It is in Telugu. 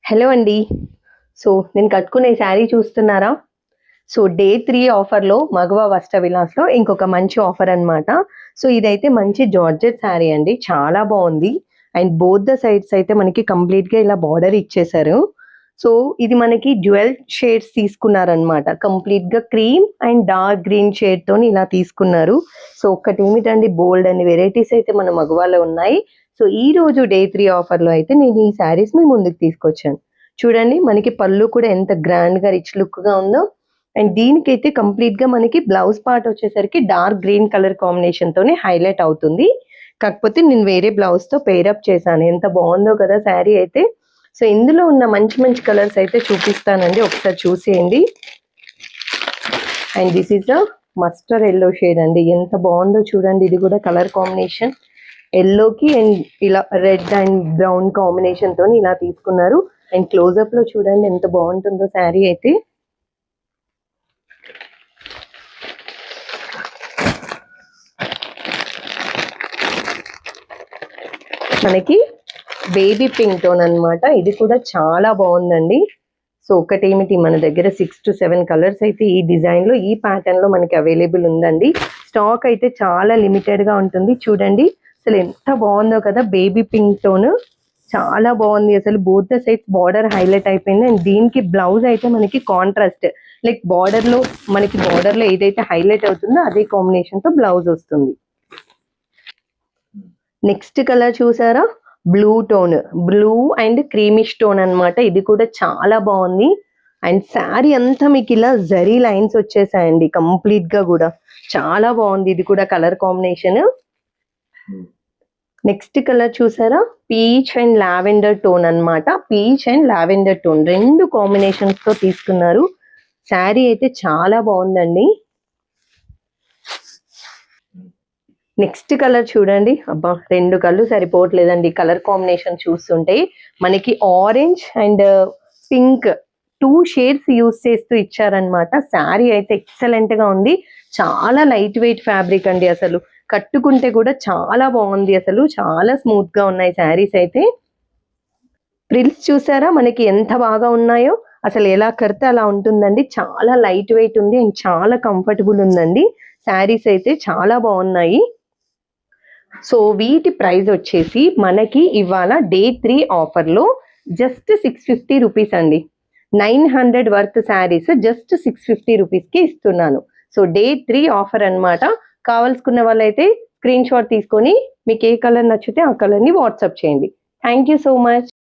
హలో అండి. సో, నేను కట్టుకున్న ఈ శారీ చూస్తున్నారా? సో, డే 3 ఆఫర్‌లో మగవ వస్త్ర విలాస్‌లో ఇంకొక మంచి ఆఫర్ అన్నమాట. సో, ఇదైతే మంచి జార్జెట్ శారీ అండి. చాలా బావుంది. అండ్ బోత్ ద సైడ్స్ అయితే మనకి కంప్లీట్‌గా ఇలా బార్డర్ ఇచ్చేశారు. సో, ఇది మనకి డ్యూయల్ షేడ్స్ తీసుకున్నారనమాట. కంప్లీట్‌గా క్రీమ్ అండ్ డార్క్ గ్రీన్ షేడ్‌తోని ఇలా తీసుకున్నారు. సో, ఒక్కటేమిటండి బోలెడ్ అన్ని వెరైటీస్ అయితే మన మగవాలో ఉన్నాయి. సో, ఈరోజు డే 3 ఆఫర్‌లో అయితే నేను ఈ శారీస్ మీ ముందుకు తీసుకొచ్చాను. చూడండి మనకి పళ్ళు కూడా ఎంత గ్రాండ్‌గా రిచ్ లుక్‌గా ఉందో. అండ్ దీనికైతే కంప్లీట్‌గా మనకి బ్లౌజ్ పార్ట్ వచ్చేసరికి డార్క్ గ్రీన్ కలర్ కాంబినేషన్‌తోనే హైలైట్ అవుతుంది. కాకపోతే నేను వేరే బ్లౌజ్‌తో పెయిర్ అప్ చేశాను. ఎంత బావుందో కదా శారీ అయితే. సో, ఇందులో ఉన్న మంచి మంచి కలర్స్ అయితే చూపిస్తానండి. ఒకసారి చూసేయండి. And this is a mustard yellow shade అండి. ఎంత బావుందో చూడండి. ఇది కూడా కలర్ కాంబినేషన్. యెల్లోకి అండ్ ఇలా రెడ్ అండ్ బ్రౌన్ కాంబినేషన్‌తోని ఇలా తీసుకున్నారు. అండ్ క్లోజప్‌లో చూడండి ఎంత బావుంటుందో శారీ అయితే. మనకి బేబీ పింక్ టోన్ అన్నమాట. ఇది కూడా చాలా బావుందండి. సో, ఒకటేమిటి మన దగ్గర 6-7 కలర్స్ అయితే ఈ డిజైన్‌లో, ఈ ప్యాటర్న్‌లో మనకి అవైలబుల్ ఉందండి. స్టాక్ అయితే చాలా లిమిటెడ్‌గా ఉంటుంది. చూడండి అసలు ఎంత బావుందో కదా! బేబీ పింక్ టోన్ చాలా బావుంది. అసలు both the sides border highlight అయిపోయింది. అండ్ దీనికి బ్లౌజ్ అయితే మనకి కాంట్రాస్ట్ లైక్ బార్డర్‌లో ఏదైతే హైలైట్ అవుతుందో అదే కాంబినేషన్‌తో బ్లౌజ్ వస్తుంది. నెక్స్ట్ కలర్ చూసారా? Blue tone. Blue and creamish tone అన్నమాట. ఇది కూడా చాలా బావుంది. అండ్ శారీ అంతా మీకు ఇలా జరీ లైన్స్ వచ్చేసాయండి కంప్లీట్‌గా గూడా. చాలా బావుంది ఇది కూడా కలర్ కాంబినేషన్. నెక్స్ట్ కలర్ చూసారా? పీచ్ అండ్ లావెండర్ టోన్ అన్నమాట. పీచ్ అండ్ లావెండర్ టోన్ 2 కాంబినేషన్స్‌తో తీసుకున్నారు. శారీ అయితే చాలా బావుందండి. నెక్స్ట్ కలర్ చూడండి. అబ్బా! 2 కళ్ళు సరిపోవట్లేదండి కలర్ కాంబినేషన్ చూస్తుంటే. మనకి orange and pink 2 shades use చేస్తూ ఇచ్చారనమాట. శారీ అయితే ఎక్సలెంట్‌గా ఉంది. చాలా లైట్ వెయిట్ ఫ్యాబ్రిక్ అండి అసలు. కట్టుకుంటే కూడా చాలా బావుంది అసలు. చాలా స్మూత్‌గా ఉన్నాయి శారీస్ అయితే. ఫ్రిల్స్ చూసారా మనకి ఎంత బాగా ఉన్నాయో. అసలు ఎలా కడితే అలా ఉంటుందండి. చాలా లైట్ వెయిట్ ఉంది అండ్ చాలా కంఫర్టబుల్ ఉందండి. శారీస్ అయితే చాలా బావున్నాయి. సో, వీటి ప్రైస్ వచ్చేసి మనకి ఇవాళ డే 3 ఆఫర్‌లో జస్ట్ 650 రూపీస్ అండి. 900 వర్త్ శారీస్ జస్ట్ 650 రూపీస్‌కి ఇస్తున్నాను. సో, డే 3 ఆఫర్ అన్నమాట. కావాల్సుకున్న వాళ్ళైతే స్క్రీన్‌షాట్ తీసుకొని మీకు ఏ కలర్ నచ్చితే ఆ కలర్‌ని వాట్సాప్ చేయండి. Thank you so much.